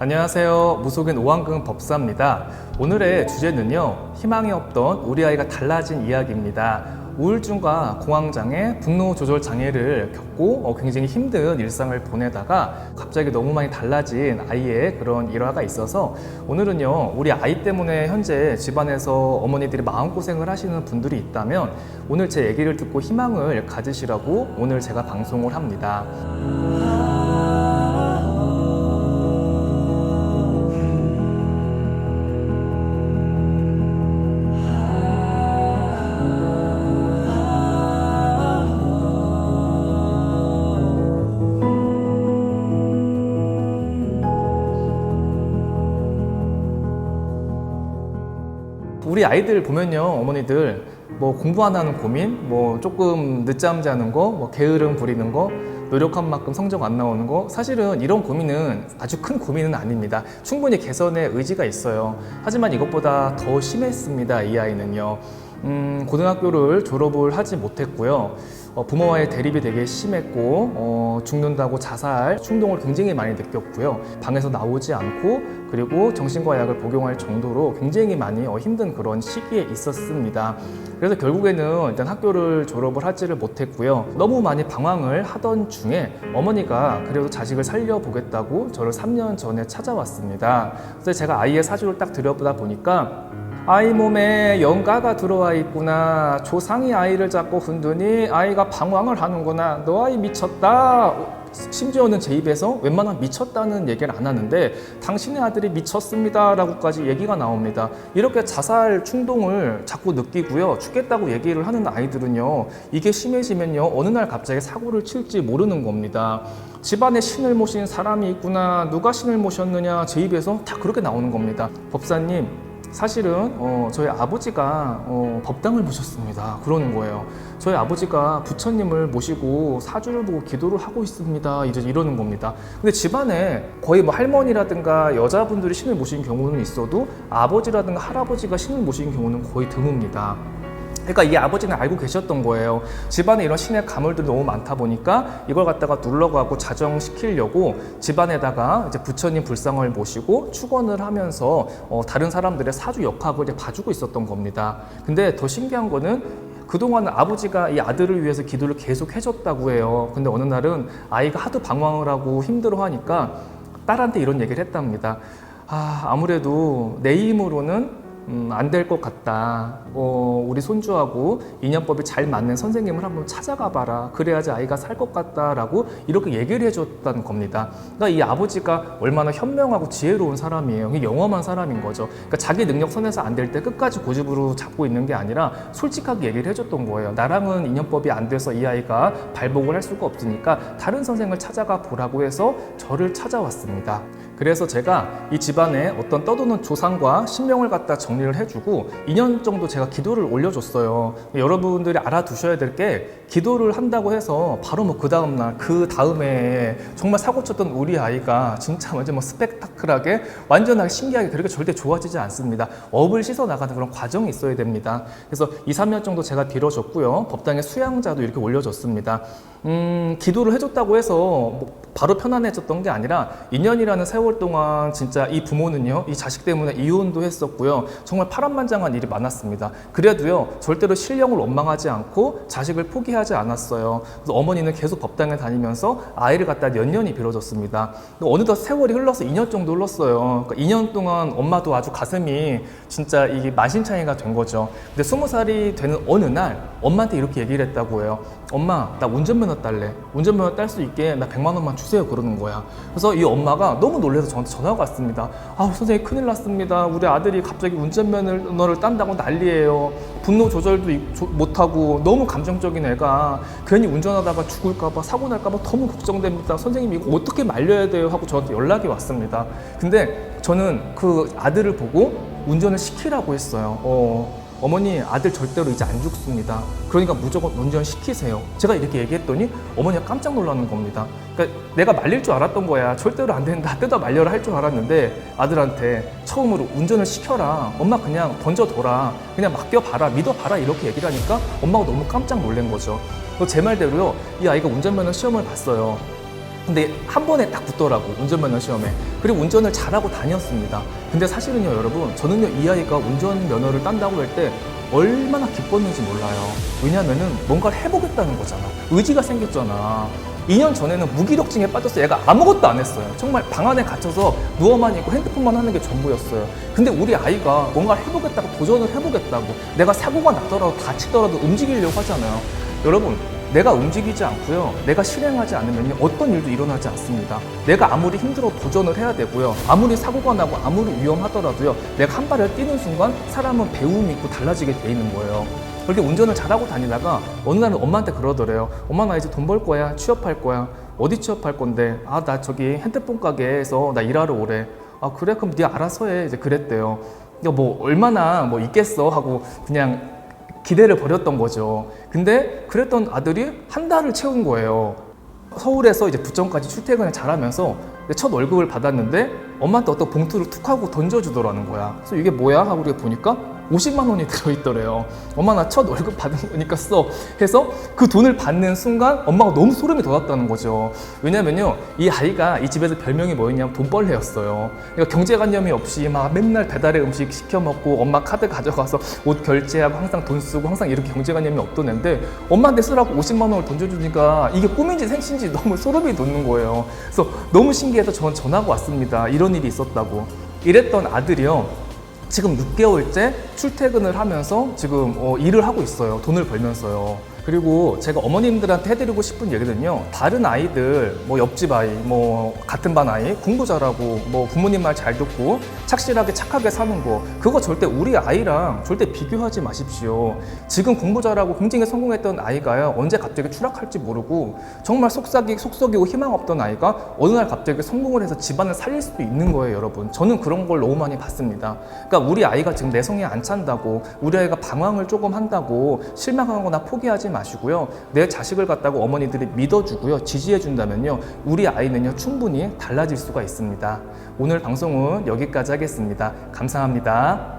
안녕하세요. 무속인 오한근 법사입니다. 오늘의 주제는요, 희망이 없던 우리 아이가 달라진 이야기입니다. 우울증과 공황장애, 분노 조절 장애를 겪고 굉장히 힘든 일상을 보내다가 갑자기 너무 많이 달라진 아이의 그런 일화가 있어서 오늘은요, 우리 아이 때문에 현재 집안에서 어머니들이 마음고생을 하시는 분들이 있다면 오늘 제 얘기를 듣고 희망을 가지시라고 오늘 제가 방송을 합니다. 우리 아이들 보면요, 어머니들 뭐 공부 안 하는 고민, 뭐 조금 늦잠 자는 거, 뭐 게으름 부리는 거, 노력한 만큼 성적 안 나오는 거, 사실은 이런 고민은 아주 큰 고민은 아닙니다. 충분히 개선의 의지가 있어요. 하지만 이것보다 더 심했습니다. 이 아이는요. 고등학교를 졸업을 하지 못했고요. 부모와의 대립이 되게 심했고 죽는다고 자살 충동을 굉장히 많이 느꼈고요. 방에서 나오지 않고 그리고 정신과 약을 복용할 정도로 굉장히 많이 힘든 그런 시기에 있었습니다. 그래서 결국에는 일단 학교를 졸업을 하지를 못했고요. 너무 많이 방황을 하던 중에 어머니가 그래도 자식을 살려보겠다고 저를 3년 전에 찾아왔습니다. 그래서 제가 아이의 사주를 딱 들여보다 보니까 아이 몸에 영가가 들어와 있구나. 조상이 아이를 잡고 흔드니 아이가 방황을 하는구나. 너 아이 미쳤다. 심지어는 제 입에서 웬만하면 미쳤다는 얘기를 안 하는데 당신의 아들이 미쳤습니다 라고까지 얘기가 나옵니다. 이렇게 자살 충동을 자꾸 느끼고요. 죽겠다고 얘기를 하는 아이들은요, 이게 심해지면요, 어느 날 갑자기 사고를 칠지 모르는 겁니다. 집안에 신을 모신 사람이 있구나. 누가 신을 모셨느냐. 제 입에서 다 그렇게 나오는 겁니다. 법사님, 사실은 저희 아버지가 법당을 모셨습니다. 그러는 거예요. 저희 아버지가 부처님을 모시고 사주를 보고 기도를 하고 있습니다. 이러는 겁니다. 근데 집안에 거의 뭐 할머니라든가 여자분들이 신을 모신 경우는 있어도 아버지라든가 할아버지가 신을 모신 경우는 거의 드뭅니다. 그러니까 이 아버지는 알고 계셨던 거예요. 집안에 이런 신의 가물들이 너무 많다 보니까 이걸 갖다가 눌러가고 자정시키려고 집안에다가 이제 부처님 불상을 모시고 축원을 하면서 다른 사람들의 사주 역학을 이제 봐주고 있었던 겁니다. 근데 더 신기한 거는 그동안 아버지가 이 아들을 위해서 기도를 계속 해줬다고 해요. 근데 어느 날은 아이가 하도 방황을 하고 힘들어하니까 딸한테 이런 얘기를 했답니다. 아무래도 내 힘으로는 안 될 것 같다. 우리 손주하고 인연법이 잘 맞는 선생님을 한번 찾아가 봐라. 그래야지 아이가 살 것 같다라고 이렇게 얘기를 해줬다는 겁니다. 그러니까 이 아버지가 얼마나 현명하고 지혜로운 사람이에요. 영험한 사람인 거죠. 그러니까 자기 능력 선에서 안 될 때 끝까지 고집으로 잡고 있는 게 아니라 솔직하게 얘기를 해줬던 거예요. 나랑은 인연법이 안 돼서 이 아이가 발복을 할 수가 없으니까 다른 선생을 찾아가 보라고 해서 저를 찾아왔습니다. 그래서 제가 이 집안에 어떤 떠도는 조상과 신명을 갖다 정리를 해주고 2년 정도 제가 기도를 올려줬어요. 여러분들이 알아두셔야 될 게 기도를 한다고 해서 바로 뭐 그 다음날 그 다음에 정말 사고쳤던 우리 아이가 진짜 완전 뭐 스펙타클하게 완전하게 신기하게 그렇게 절대 좋아지지 않습니다. 업을 씻어 나가는 그런 과정이 있어야 됩니다. 그래서 2, 3년 정도 제가 빌어줬고요. 법당에 수양자도 이렇게 올려줬습니다. 기도를 해줬다고 해서 뭐 바로 편안해졌던 게 아니라 2년이라는 세월 동안 진짜 이 부모는요, 이 자식 때문에 이혼도 했었고요. 정말 파란만장한 일이 많았습니다. 그래도요, 절대로 신령을 원망하지 않고 자식을 포기하지 않았어요. 그래서 어머니는 계속 법당에 다니면서 아이를 갖다 년년이 빌어줬습니다. 어느덧 세월이 흘러서 2년 정도 흘렀어요. 그러니까 2년 동안 엄마도 아주 가슴이 진짜 이게 만신창이가 된 거죠. 근데 20살이 되는 어느 날 엄마한테 이렇게 얘기를 했다고 해요. 엄마, 나 운전면허 딸래. 운전면허 딸 수 있게 나 100만 원만 주세요. 그러는 거야. 그래서 이 엄마가 너무 놀라서 저한테 전화가 왔습니다. 선생님 큰일 났습니다. 우리 아들이 갑자기 운전면허를 딴다고 난리예요. 분노 조절도 못하고 너무 감정적인 애가 괜히 운전하다가 죽을까봐 사고 날까봐 너무 걱정됩니다. 선생님 이거 어떻게 말려야 돼요? 하고 저한테 연락이 왔습니다. 근데 저는 그 아들을 보고 운전을 시키라고 했어요. 어머니, 아들 절대로 이제 안 죽습니다. 그러니까 무조건 운전시키세요. 제가 이렇게 얘기했더니 어머니가 깜짝 놀라는 겁니다. 그러니까 내가 말릴 줄 알았던 거야. 절대로 안 된다. 뜯어 말려라 할 줄 알았는데 아들한테 처음으로 운전을 시켜라. 엄마 그냥 던져둬라. 그냥 맡겨봐라. 믿어봐라. 이렇게 얘기를 하니까 엄마가 너무 깜짝 놀란 거죠. 제 말대로요. 이 아이가 운전면허 시험을 봤어요. 근데 한 번에 딱 붙더라고, 운전면허 시험에. 그리고 운전을 잘하고 다녔습니다. 근데 사실은요, 여러분, 저는요, 이 아이가 운전면허를 딴다고 할 때 얼마나 기뻤는지 몰라요. 왜냐면은 뭔가를 해보겠다는 거잖아. 의지가 생겼잖아. 2년 전에는 무기력증에 빠져서 얘가 아무것도 안 했어요. 정말 방 안에 갇혀서 누워만 있고 핸드폰만 하는 게 전부였어요. 근데 우리 아이가 뭔가를 해보겠다고, 도전을 해보겠다고, 내가 사고가 나더라도 다치더라도 움직이려고 하잖아요. 여러분, 내가 움직이지 않고요, 내가 실행하지 않으면 어떤 일도 일어나지 않습니다. 내가 아무리 힘들어 도전을 해야 되고요, 아무리 사고가 나고 아무리 위험하더라도요, 내가 한 발을 뛰는 순간 사람은 배움이 있고 달라지게 돼 있는 거예요. 그렇게 운전을 잘하고 다니다가 어느 날은 엄마한테 그러더래요. 엄마, 나 이제 돈 벌 거야, 취업할 거야. 어디 취업할 건데? 아, 나 저기 핸드폰 가게에서 나 일하러 오래. 아, 그래? 그럼 네 알아서 해. 이제 그랬대요. 그러니까 뭐 얼마나 뭐 있겠어 하고 그냥 기대를 버렸던 거죠. 근데 그랬던 아들이 한 달을 채운 거예요. 서울에서 이제 부천까지 출퇴근을 잘하면서 첫 월급을 받았는데 엄마한테 어떤 봉투를 툭 하고 던져주더라는 거야. 그래서 이게 뭐야? 하고 우리가 보니까 50만 원이 들어있더래요. 엄마, 나 첫 월급 받은 거니까 써. 해서 그 돈을 받는 순간 엄마가 너무 소름이 돋았다는 거죠. 왜냐면요, 이 아이가 이 집에서 별명이 뭐였냐면 돈벌레였어요. 그러니까 경제관념이 없이 막 맨날 배달의 음식 시켜 먹고 엄마 카드 가져가서 옷 결제하고 항상 돈 쓰고 항상 이렇게 경제관념이 없던 애인데 엄마한테 쓰라고 50만 원을 던져주니까 이게 꿈인지 생신지 너무 소름이 돋는 거예요. 그래서 너무 신기해서 저는 전화가 왔습니다. 이런 일이 있었다고. 이랬던 아들이요, 지금 6개월째 출퇴근을 하면서 지금 일을 하고 있어요. 돈을 벌면서요. 그리고 제가 어머님들한테 해드리고 싶은 얘기는요, 다른 아이들, 뭐 옆집 아이, 뭐 같은 반 아이, 공부 잘하고 뭐 부모님 말 잘 듣고 착실하게 착하게 사는 거, 그거 절대 우리 아이랑 절대 비교하지 마십시오. 지금 공부 잘하고 굉장히 성공했던 아이가요, 언제 갑자기 추락할지 모르고 정말 속썩이고 희망 없던 아이가 어느 날 갑자기 성공을 해서 집안을 살릴 수도 있는 거예요, 여러분. 저는 그런 걸 너무 많이 봤습니다. 그러니까 우리 아이가 지금 내성이 안 찬다고, 우리 아이가 방황을 조금 한다고 실망하거나 포기하지 마시고요. 내 자식을 갖다가 어머니들이 믿어주고요, 지지해준다면요, 우리 아이는요, 충분히 달라질 수가 있습니다. 오늘 방송은 여기까지 하겠습니다. 감사합니다.